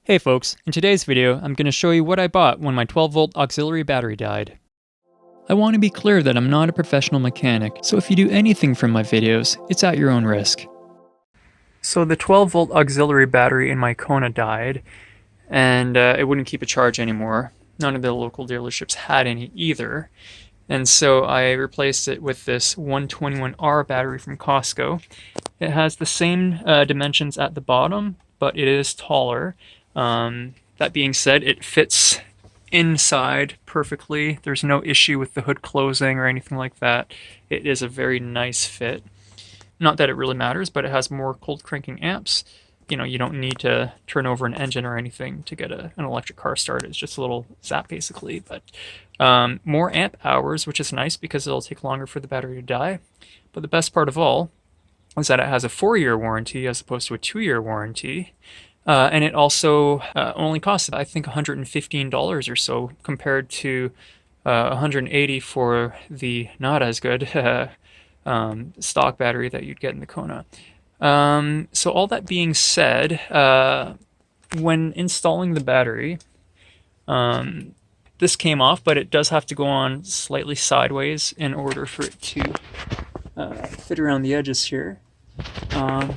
Hey folks, in today's video I'm going to show you what I bought when my 12-volt auxiliary battery died. I want to be clear that I'm not a professional mechanic, so if you do anything from my videos, it's at your own risk. So the 12-volt auxiliary battery in my Kona died, and it wouldn't keep a charge anymore. None of the local dealerships had any either, and so I replaced it with this 121R battery from Costco. It has the same dimensions at the bottom, but it is taller. That being said, it fits inside perfectly. There's no issue with the hood closing or anything like that. It is a very nice fit. Not that it really matters, but it has more cold cranking amps. You know, you don't need to turn over an engine or anything to get an electric car started. It's just a little zap basically, but more amp hours, which is nice because it'll take longer for the battery to die. But the best part of all is that it has a 4-year warranty as opposed to a 2-year warranty. And it also only costs, I think, $115 or so compared to $180 for the not as good stock battery that you'd get in the Kona. So all that being said, when installing the battery, this came off, but it does have to go on slightly sideways in order for it to fit around the edges here.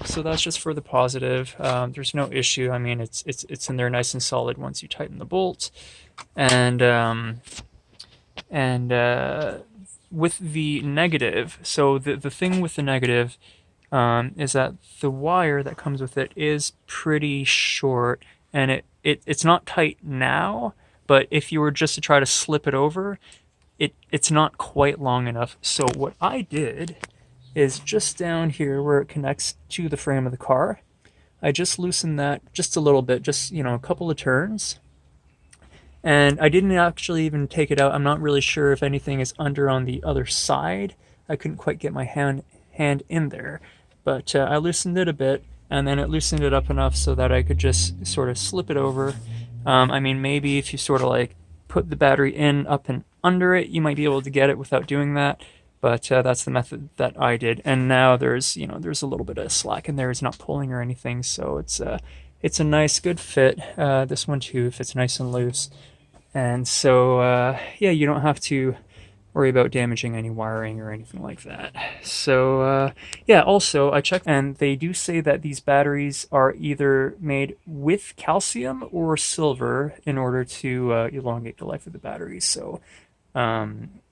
So that's just for the positive. There's no issue. I mean, it's in there nice and solid once you tighten the bolt. And with the negative, so the thing with the negative is that the wire that comes with it is pretty short, and it's not tight now, but if you were just to try to slip it over, it's not quite long enough. So what I did is just down here where it connects to the frame of the car, I just loosened that just a little bit, just, you know, a couple of turns. And I didn't actually even take it out. I'm not really sure if anything is under on the other side. I couldn't quite get my hand in there. But I loosened it a bit, and then it loosened it up enough so that I could just sort of slip it over. I mean, maybe if you sort of like put the battery in, up and under it, you might be able to get it without doing that. But that's the method that I did, and now there's a little bit of slack in there. It's not pulling or anything, so it's a nice, good fit. This one too fits nice and loose, and so yeah, you don't have to worry about damaging any wiring or anything like that. So yeah, also I checked, and they do say that these batteries are either made with calcium or silver in order to elongate the life of the battery. So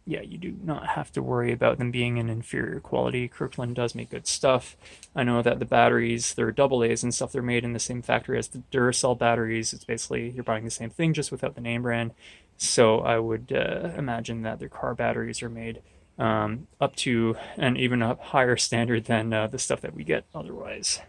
yeah, you do not have to worry about them being in inferior quality. Kirkland does make good stuff. I know that the batteries, they're AA's and stuff, they're made in the same factory as the Duracell batteries. It's basically, you're buying the same thing, just without the name brand. So I would imagine that their car batteries are made up to an even a higher standard than the stuff that we get otherwise.